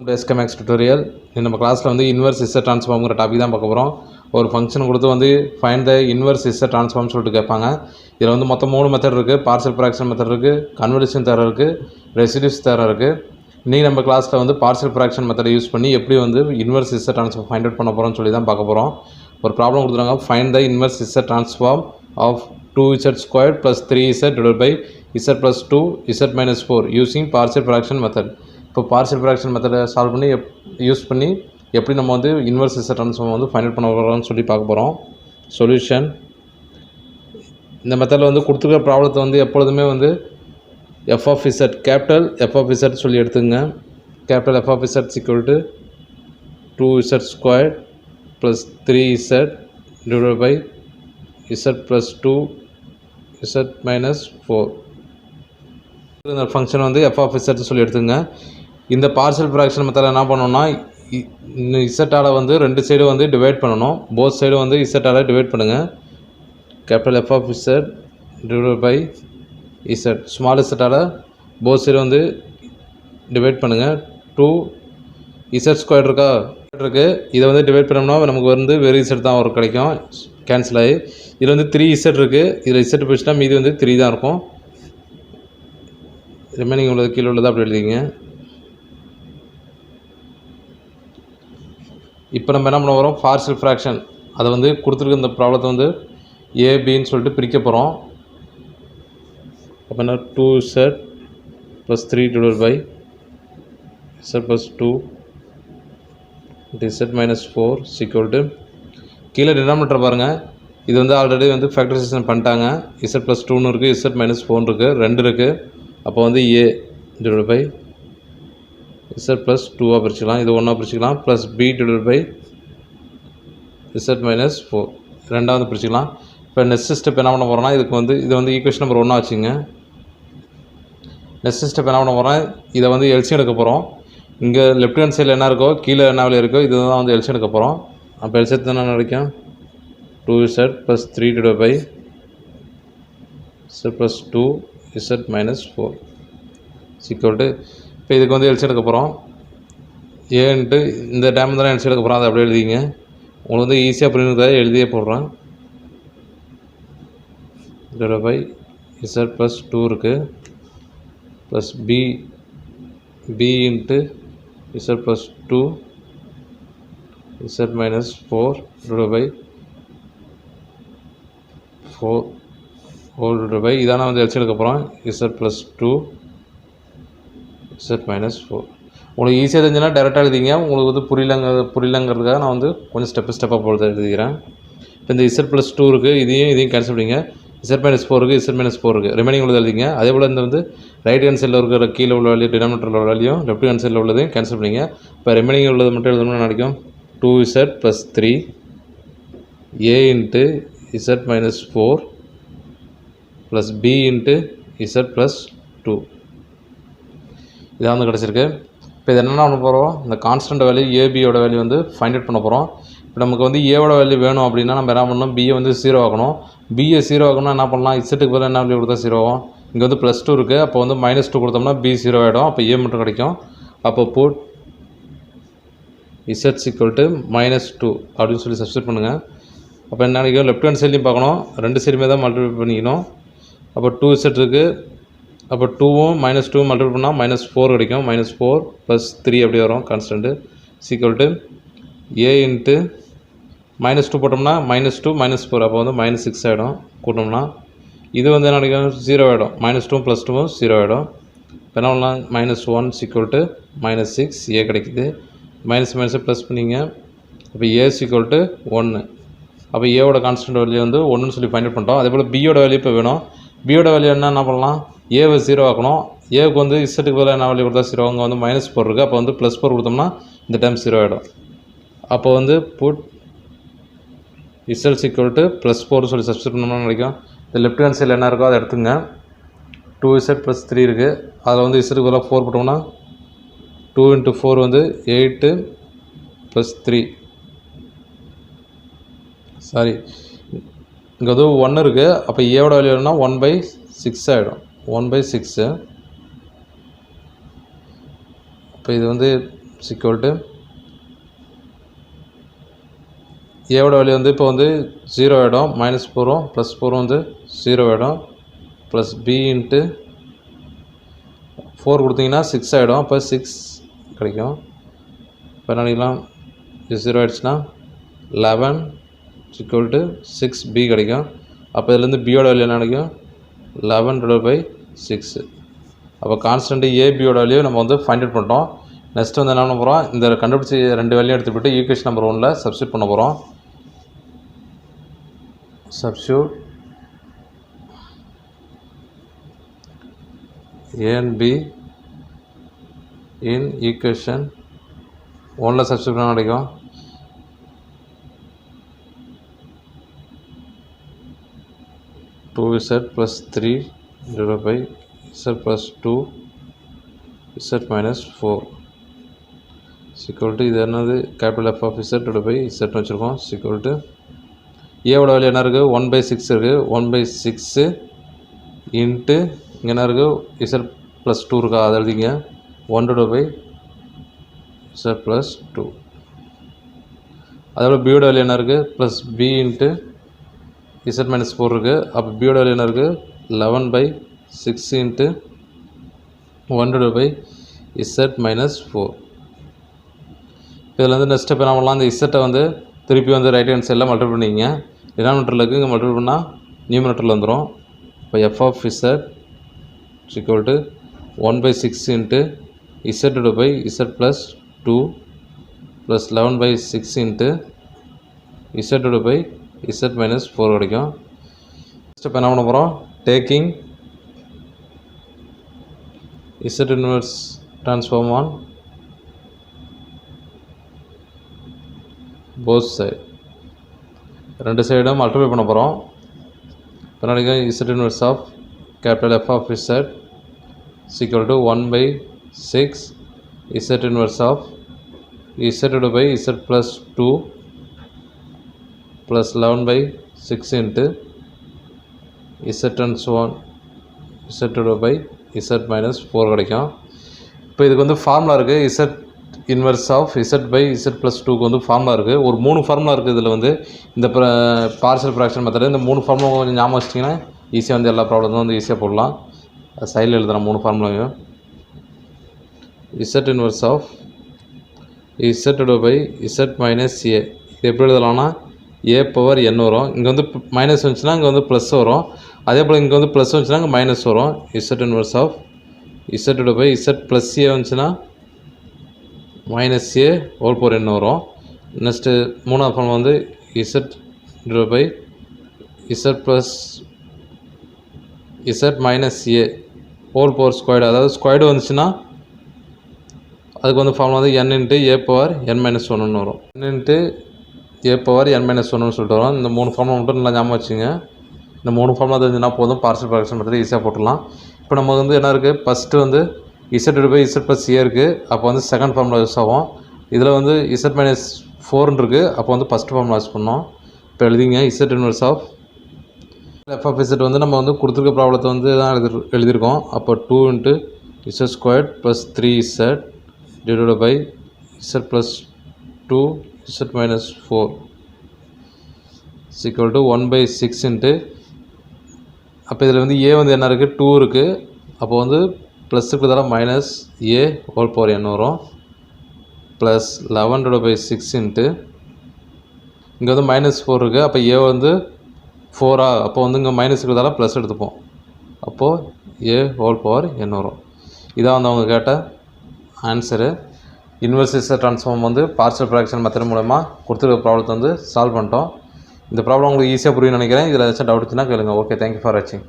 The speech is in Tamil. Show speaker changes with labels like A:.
A: SKMX tutorial நம்ம கிளாஸில் வந்து இன்வர்ஸ் இசட் ட்ரான்ஸ்ஃபார்ம்ங்கிற டாபிக் தான் பார்க்க போகிறோம். ஒரு ஃபங்க்ஷன் கொடுத்து வந்து find the inverse Z transform சொல்லிட்டு கேட்பாங்க. இதில் வந்து மொத்தம் 3 மெத்தட் இருக்குது. பார்ஷியல் ஃப்ராக்ஷன் மெத்தட் இருக்குது, கன்வல்யூஷன் தேரம் இருக்குது, ரெசிடியூஸ் தேரம் இருக்குது. இன்றைக்கி நம்ம கிளாஸில் வந்து பார்ஷியல் ஃப்ராக்ஷன் மெத்தடை யூஸ் பண்ணி எப்படி வந்து inverse Z transform find out பண்ண போகிறோம்னு சொல்லி தான் பார்க்க போகிறோம். ஒரு ப்ராப்ளம் கொடுத்துருக்காங்க. Find the inverse Z transform of 2z² + 3z / z + 2z - 4 using partial fraction method. இப்போ பார்ஷியல் ஃப்ராக்ஷன் மெத்தடை சால்வ் பண்ணி யூஸ் பண்ணி எப்படி நம்ம வந்து இன்வர்ஸ் இசட் ட்ரான்ஸ்ஃபார்ம் வந்து ஃபைண்ட் அவுட் பண்ண போகிறோம்னு சொல்லி பார்க்க போகிறோம். சொல்யூஷன். இந்த மெத்தடில் வந்து கொடுத்துருக்க ப்ராப்ளத்தை வந்து எப்பொழுதுமே வந்து f(z) கேபிட்டல் f(z) சொல்லி எடுத்துங்க. Capital f(z) = 2z² + 3z / z + 2z - 4. இந்த ஃபங்க்ஷன் வந்து f(z) சொல்லி எடுத்துங்க. இந்த பார்ஷியல் ஃப்ராக்ஷன் மெத்தடில் என்ன பண்ணணும்னா இசட்டால் வந்து 2 சைடு வந்து டிவைட் பண்ணணும். போத் சைடு வந்து இசட்டால் டிவைட் பண்ணுங்கள். கேபிட்டல் f(z) / z ஸ்மால் இசட்டால் போத் சைடு வந்து டிவைட் பண்ணுங்கள். 2z² இருக்கா இருக்குது. இதை வந்து டிவைட் பண்ணோம்னா நமக்கு வந்து வெறும் இசட் தான் ஒரு கிடைக்கும், கேன்சல் ஆகி. இதில் வந்து 3z இருக்குது. இதில் இசட் போச்சுன்னா மீதி வந்து 3 தான் இருக்கும். ரிமைனிங் உள்ளது கீழே உள்ளது அப்படி எழுதிங்க. இப்போ நம்ம என்ன பண்ண போகிறோம், பார்ஷியல் ஃப்ராக்ஷன் அதை வந்து கொடுத்துருக்க இந்த ப்ராப்ளத்தை வந்து ஏபின்னு சொல்லிட்டு பிரிக்க போகிறோம். அப்போ என்ன 2z + 3 / z + 2 z - 4 = கீழே டினாமினேட்டர் பாருங்கள். இது வந்து ஆல்ரெடி வந்து ஃபேக்டரைசேஷன் பண்ணிட்டாங்க. z + 2 இருக்குது, z - 4 இருக்குது, 2 இருக்குது. அப்போ வந்து a / z + 2 பிரிச்சுக்கலாம். இது 1 பிரிச்சுக்கலாம். ப்ளஸ் b / z - 4 ரெண்டாவது பிரிச்சுக்கலாம். இப்போ நெக்ஸ்ட் ஸ்டெப் என்ன பண்ண போகிறோம்னா இதுக்கு வந்து இதை வந்து ஈக்குவேஷன் நம்பர் 1 வச்சுங்க. நெக்ஸ்ட் ஸ்டெப் என்ன பண்ண போகிறோம், இதை வந்து எல்சியம் எடுக்க போகிறோம். இங்கே லெஃப்ட் ஹேண்ட் சைடில் என்ன இருக்கோ, கீழே என்ன வேலை இருக்கோ, இதுதான் வந்து எல்சியம் எடுக்க போகிறோம். அப்போ எல்சியத்தை என்ன கிடைக்கும், 2z + 3 / z + 2z - 4 = இப்போ இதுக்கு வந்து எல்சியம் எடுக்க போகிறோம். ஏன்ட்டு இந்த டேம் தான் எல்சியம் எடுக்க போகிறோம். அதை அப்படியே எழுதிங்க. உங்களுக்கு வந்து ஈஸியாக புரியுறதுக்காக எழுதியே போடுறேன். / z + 2 இருக்குது, ப்ளஸ் b × z + 2 z - 4 / இதான வந்து எல்சியம் எடுக்க போகிறோம். z + 2 z - 4. உங்களுக்கு ஈஸியாக தெரிஞ்சுன்னா டேரெக்டாக எழுதிங்க. உங்களுக்கு வந்து புரியலங்கிறதுக்காக நான் வந்து கொஞ்சம் ஸ்டெப்பாக போட்டு எழுதிக்கிறேன். இப்போ இந்த z + 2 இருக்குது, இதையும் கேன்சல் பண்ணிங்க. z - 4 இருக்குது, z - 4 இருக்குது. ரிமைனிங் உள்ளது எழுதிங்க. அதே போல் இந்த வந்து ரைட் ஹேண்ட் சைடில் இருக்கிற கீழே உள்ள வேல்யூ, டினாமினேட்டரில் உள்ள வேல்யூ, லெஃப்ட் ஹேண்ட் சைடில் உள்ளதையும் கேன்சல் பண்ணிங்க. இப்போ ரிமைனிங் உள்ளது மட்டும் எழுதணும்னு நினைக்கும். 2z + 3 a × z - 4 plus b × z + 2 இதான் வந்து கிடச்சிருக்கு. இப்போ இது என்னென்ன பண்ண போகிறோம், இந்த கான்ஸ்டன்ட் வேல்யூ ஏபியோட வேல்யூ வந்து ஃபைண்ட் அவுட் பண்ண போகிறோம். இப்போ நமக்கு வந்து ஏவோட வேல்யூ வேணும் அப்படின்னா நம்ம என்ன பண்ணணும், பியை வந்து 0 ஆகணும். பியை 0 ஆகணும்னா என்ன பண்ணலாம், இசட்டுக்கு பதிலாக என்ன வேல்யூ கொடுத்தா 0 ஆகும். இங்கே வந்து +2 இருக்குது. அப்போ வந்து -2 கொடுத்தோம்னா b 0 ஆகிடும். அப்போ ஏ மட்டும் கிடைக்கும். அப்போ புட் z = -2 அப்படின்னு சொல்லி சப்ஸ்டிட் பண்ணுங்கள். அப்போ என்ன கிடைக்கும், லெஃப்ட் ஹேண்ட் சைட்லையும் பார்க்கணும், 2 சைடுமே தான் மல்டிப்ளை பண்ணிக்கணும். அப்போ 2z இருக்குது. அப்போ 2வும் -2 மல்டிப்ளை பண்ணால் -4 கிடைக்கும். -4 + 3 அப்படி வரும் கான்ஸ்டன்ட்டு = a × -2 போட்டோம்னா -2 -4 அப்போ வந்து -6 ஆகிடும். கூட்டோம்னா இது வந்து என்ன கிடைக்கும், 0 ஆகிடும். -2 + 2 0 ஆகிடும். இப்போ என்ன பண்ணலாம், -1 = -6 a கிடைக்குது. மைனஸ் ப்ளஸ் பண்ணிங்க. அப்போ a = 1. அப்போ ஏவோட கான்ஸ்டன்ட் வேல்யூ வந்து 1ன்னு சொல்லி ஃபைண்ட் அவுட் பண்ணிட்டோம். அதே போல் பியோட வேல்யூ இப்போ வேணும். பியோட வேல்யூ என்ன பண்ணலாம், ஏவை 0 ஆக்கணும். ஏவுக்கு வந்து இசட்டுக்கு பதிலாக என்ன வேல்யூ கொடுத்தா 0, அங்கே வந்து -4 இருக்குது. அப்போ வந்து +4 கொடுத்தோம்னா இந்த டைம் 0 ஆகிடும். அப்போ வந்து புட் z = +4 சொல்லி சப்ஸ்டிட் பண்ணோம்னா கிடைக்கும். இந்த லெஃப்ட் ஹேண்ட் சைடில் என்ன இருக்கோ அதை எடுத்துங்க. 2z + 3 இருக்குது. அதில் வந்து இசட்டுக்கு பதிலாக 4 போட்டோம்னா 2 × 4 வந்து 8 + 3 சாரி இங்கே வந்து 1 இருக்குது. அப்போ ஏவோட வேல்யூ வேணும்னா 1/6 ஆகிடும். 1/6. இப்போ இது வந்து equal to ஏவோட வேல்யூ வந்து இப்போ வந்து 0 ஆகிடும், -4 + 4 வந்து 0 ஆகிடும், ப்ளஸ் b இன்ட்டு 4 கொடுத்தீங்கன்னா 6 ஆகிடும். அப்போ 6 கிடைக்கும். இப்போ என்ன பண்ணிக்கலாம், இது 0 ஆகிடுச்சுன்னா 11 equal to 6b கிடைக்கும். அப்போ இதுலேருந்து பியோட வேல்யூ என்ன கிடைக்கும், 11/6. அப்போ கான்ஸ்டன்ட் ஏபியோட வேல்யூ நம்ம வந்து ஃபைண்ட் அவுட் பண்ணிட்டோம். நெக்ஸ்ட் வந்து என்ன பண்ண போகிறோம், இந்த கண்டுபிடிச்சி 2 வேல்யூ எடுத்துக்கிட்டு ஈக்குவேஷன் நம்பர் 1ல் சப்ஸ்டியூட் பண்ண போகிறோம். Substitute A and B in equation 1ல் சப்ஸ்டியூட் பண்ண கிடைக்கும். (2z + 3) z + 2 z - 4 = இது என்னது, capital F of z z வச்சுருக்கோம். = ஏவோட வேல்யூ என்ன இருக்குது, 1/6 இருக்குது. 1/6 இன்ட்டு இங்கே என்ன இருக்குது, z + 2 இருக்கா, அதை எழுதிங்க. 1/z + 2. அதோட பியோட வேல்யூ என்ன இருக்குது, ப்ளஸ் b இன்ட்டு z - 4 இருக்குது. அப்போ பியோட வேல்யூ என்ன இருக்குது, 11/6 இன்ட்டு 1/z - 4. இதில் வந்து நெக்ஸ்ட் ஸ்டெப் என்ன பண்ணலாம், இந்த இசட்டை வந்து திருப்பி வந்து ரைட் ஹேண்ட் சைடில் மல்டிபிள் பண்ணிங்க. டினாமினேட்டரில் இருக்குது, இங்கே மல்டிபிள் பண்ணால் நியூமினேட்டரில் வந்துடும். இப்போ f of z = 1/6 into z/z + 2 plus 11/6 into z/z - 4 கிடைக்கும். ஸ்டெப் என்ன பண்ண போகிறோம், taking z inverse transform on both side, ரெண்டு சைடும் மல்டிப்ளை பண்ண போகிறோம். பின்னாடி z inverse of capital F of z = 1/6 z inverse of z/z + 2 plus 11/6 into z/z - 4 கிடைக்கும். இப்போ இதுக்கு வந்து ஃபார்முலா இருக்குது, z இன்வெர்ஸ் ஆஃப் z/z + 2க்கு வந்து ஃபார்முலா இருக்குது. ஒரு 3 ஃபார்முலா இருக்குது. இதில் வந்து இந்த பார்ஷியல் ஃப்ராக்ஷன் மெத்தடு, இந்த 3 ஃபார்முலா கொஞ்சம் ஞாபகம் வச்சிட்டிங்கன்னா ஈஸியாக வந்து எல்லா ப்ராப்ளமும் வந்து ஈஸியாக போடலாம். சைடில் எழுதுகிறேன் 3 ஃபார்முலாவையும். z inverse of z/z - a, இது எப்படி எழுதலாம்னா a/n வரும். இங்கே வந்து மைனஸ் வந்துச்சுன்னா இங்கே வந்து ப்ளஸ் வரும். அதே போல் இங்கே வந்து ப்ளஸ் வந்துச்சுன்னா இங்கே மைனஸ் வரும். z inverse of z/z + a வந்துச்சுன்னா -a/n வரும். நெக்ஸ்ட்டு மூணாவது ஃபார்ம் வந்து z/z + a² அதாவது ஸ்கொயர்டு வந்துச்சுன்னா அதுக்கு வந்து ஃபார்முலா வந்து n × a/n - 1 வரும். n × a/n - 1 சொல்லிட்டு வரும். இந்த 3 ஃபார்முலா மட்டும் நல்லா ஞாபகம் வச்சுங்க. இந்த 3 ஃபார்முலா தெரிஞ்சுன்னா போதும், பார்ஷியல் ஃப்ராக்ஷன் மெத்தட் ஈஸியாக போட்டுடலாம். இப்போ நமக்கு வந்து என்ன இருக்குது, ஃபஸ்ட்டு வந்து z/z + a இருக்குது. அப்போ வந்து செகண்ட் ஃபார்முலா யூஸ் ஆகும். இதில் வந்து z - 4 இருக்குது. அப்போ வந்து ஃபஸ்ட் ஃபார்முலா யூஸ் பண்ணோம். இப்போ எழுதிங்க, z inverse of f of z வந்து நம்ம வந்து கொடுத்துருக்க ப்ராப்ளத்தை வந்து தான் எழுதியிருக்கோம். அப்போ 2 × z² + 3z / z + 2 z - 4 = 1/6 into, அப்போ இதில் வந்து a வந்து என்ன இருக்குது, 2 இருக்குது. அப்போ வந்து ப்ளஸ் இருக்கிறதால -a/n வரும். ப்ளஸ் 11/6 இன்ட்டு, இங்கே வந்து -4 இருக்குது. அப்போ a வந்து 4 அப்போ வந்து இங்கே மைனஸ் இருக்கிறதால ப்ளஸ் எடுத்துப்போம். அப்போது a/n வரும். இதான் வந்து அவங்க கேட்ட ஆன்சரு. இன்வெர்ஸ் ட்ரான்ஸ்ஃபார்ம் வந்து பார்ஷியல் ஃப்ராக்ஷன் மெத்தட் மூலமாக கொடுத்துருக்க ப்ராப்ளத்தை வந்து சால்வ் பண்ணிட்டோம். இந்த ப்ராப்ளம் உங்களுக்கு ஈஸியாக புரியும்னு நினைக்கிறேன். இதில் ஏதாச்சும் டவுட் இருந்துச்சுன்னா கேளுங்க. ஓகே, தேங்க்யூ ஃபார் வாட்சிங்.